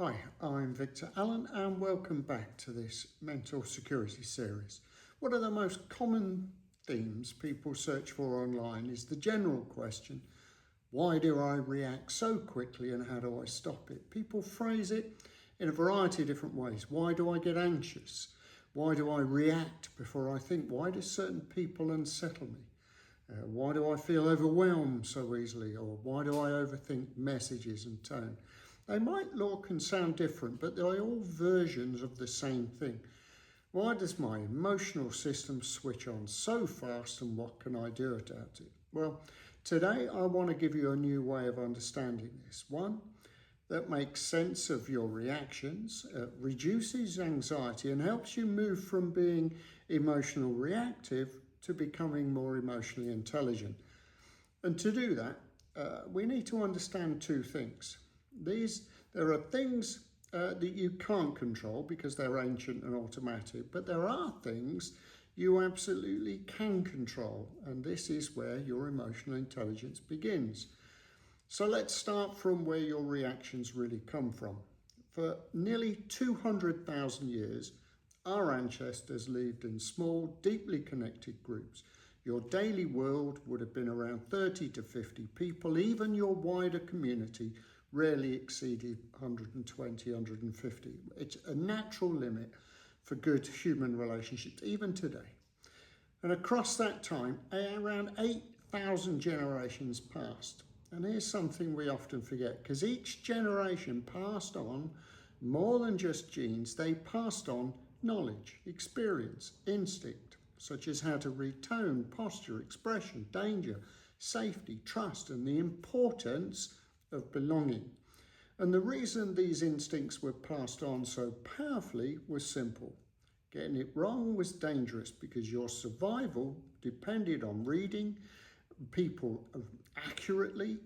Hi, I'm Victor Allen and welcome back to this mental security series. One of the most common themes people search for online is the general question, why do I react so quickly and how do I stop it? People phrase it in a variety of different ways. Why do I get anxious? Why do I react before I think? Why do certain people unsettle me? Why do I feel overwhelmed so easily? Or why do I overthink messages and tone? They might look and sound different, but they're all versions of the same thing. Why does my emotional system switch on so fast and what can I do about it? Well, today I want to give you a new way of understanding this. One that makes sense of your reactions, reduces anxiety and helps you move from being emotional reactive to becoming more emotionally intelligent. And to do that, we need to understand two things. There are things that you can't control because they're ancient and automatic, but there are things you absolutely can control, and this is where your emotional intelligence begins. So let's start from where your reactions really come from. For nearly 200,000 years, our ancestors lived in small, deeply connected groups. Your daily world would have been around 30 to 50 people. Even your wider community rarely exceeded 120, 150. It's a natural limit for good human relationships, even today. And across that time, around 8,000 generations passed. And here's something we often forget, because each generation passed on more than just genes. They passed on knowledge, experience, instinct, such as how to read tone, posture, expression, danger, safety, trust, and the importance of belonging. And the reason these instincts were passed on so powerfully was simple. Getting it wrong was dangerous because your survival depended on reading people accurately,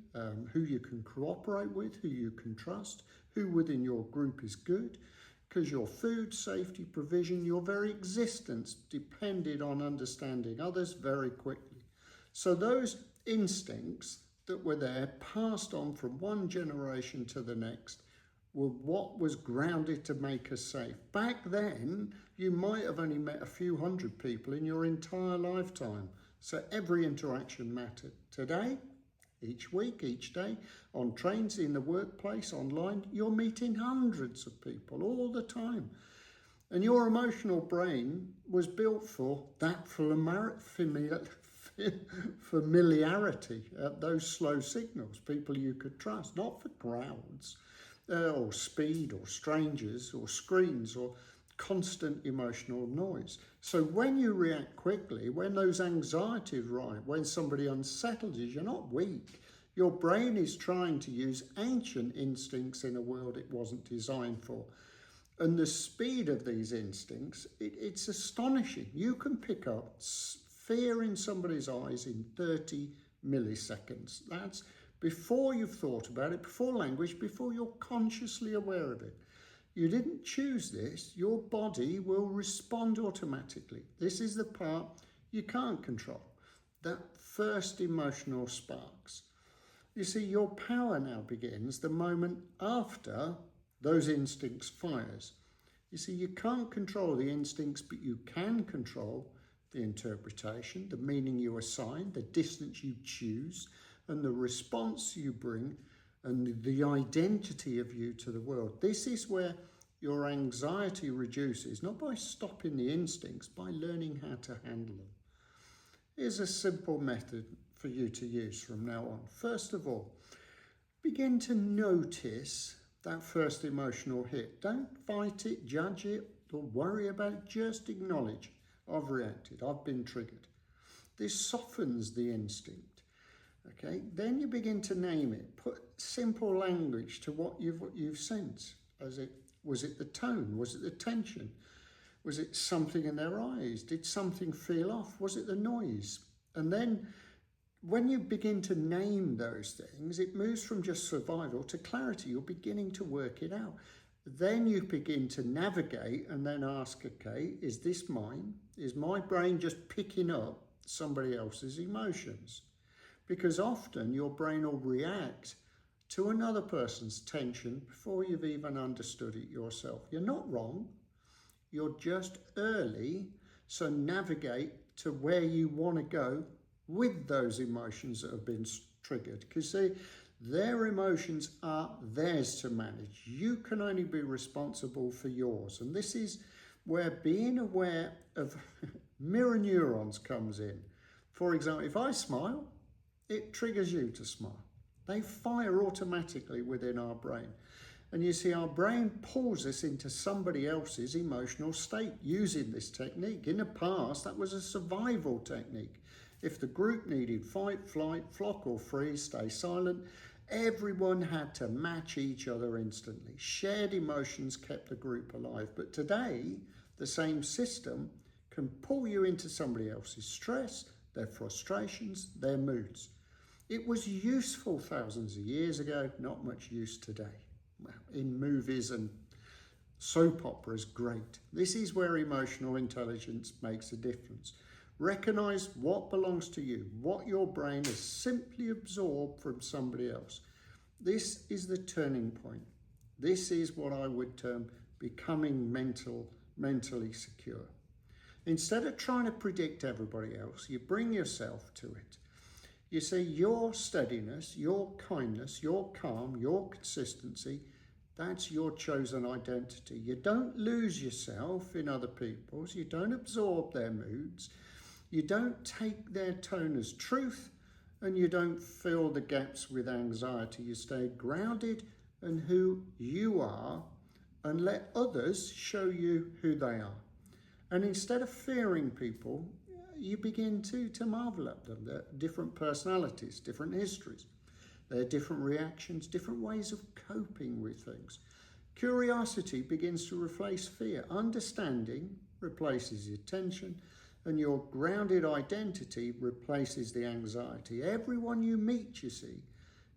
who you can cooperate with, who you can trust, who within your group is good, because your food, safety, provision, your very existence depended on understanding others very quickly. So those instincts that were there, passed on from one generation to the next, were what was grounded to make us safe. Back then, you might have only met a few hundred people in your entire lifetime, so every interaction mattered. Today, each week, each day, on trains, in the workplace, online, you're meeting hundreds of people all the time. And your emotional brain was built for that familiarity, those slow signals, people you could trust, not for crowds, or speed, or strangers, or screens, or constant emotional noise. So when you react quickly, when those anxieties rise, when somebody unsettles you, you're not weak. Your brain is trying to use ancient instincts in a world it wasn't designed for. And the speed of these instincts, it's astonishing. You can pick up fear in somebody's eyes in 30 milliseconds. That's before you've thought about it, before language, before you're consciously aware of it. You didn't choose this. Your body will respond automatically. This is the part you can't control. That first emotional sparks. You see, your power now begins the moment after those instincts fires. You see, you can't control the instincts, but you can control the interpretation, the meaning you assign, the distance you choose, and the response you bring, and the identity of you to the world. This is where your anxiety reduces, not by stopping the instincts, by learning how to handle them. Here's a simple method for you to use from now on. First of all, begin to notice that first emotional hit. Don't fight it, judge it, or worry about it. Just acknowledge, I've reacted, I've been triggered. This softens the instinct. Okay, then you begin to name it. Put simple language to what you've sensed. Was it the tone? Was it the tension? Was it something in their eyes? Did something feel off? Was it the noise? And then when you begin to name those things, it moves from just survival to clarity. You're beginning to work it out. Then you begin to navigate and then ask, okay, is this mine? Is my brain just picking up somebody else's emotions? Because often your brain will react to another person's tension before you've even understood it yourself. You're not wrong, you're just early, so navigate to where you want to go with those emotions that have been triggered. Because see, their emotions are theirs to manage. You can only be responsible for yours. And this is where being aware of mirror neurons comes in. For example, if I smile, it triggers you to smile. They fire automatically within our brain. And you see, our brain pulls us into somebody else's emotional state using this technique. In the past, that was a survival technique. If the group needed fight, flight, flock or freeze, stay silent, everyone had to match each other instantly. Shared emotions kept the group alive. But today, the same system can pull you into somebody else's stress, their frustrations, their moods. It was useful thousands of years ago, not much use today. Well, in movies and soap operas, great. This is where emotional intelligence makes a difference. Recognize what belongs to you, what your brain has simply absorbed from somebody else. This is the turning point. This is what I would term becoming mentally secure. Instead of trying to predict everybody else, you bring yourself to it. You see, your steadiness, your kindness, your calm, your consistency, that's your chosen identity. You don't lose yourself in other people's. You don't absorb their moods. You don't take their tone as truth, and you don't fill the gaps with anxiety. You stay grounded in who you are and let others show you who they are. And instead of fearing people, you begin to marvel at them. They're different personalities, different histories. They're different reactions, different ways of coping with things. Curiosity begins to replace fear. Understanding replaces your tension, and your grounded identity replaces the anxiety. Everyone you meet, you see,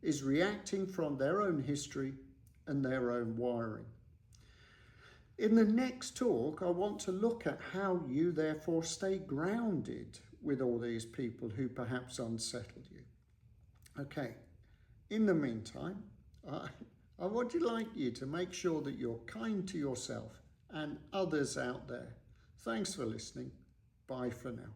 is reacting from their own history and their own wiring. In the next talk, I want to look at how you therefore stay grounded with all these people who perhaps unsettle you. Okay, in the meantime, I would like you to make sure that you're kind to yourself and others out there. Thanks for listening. Bye for now.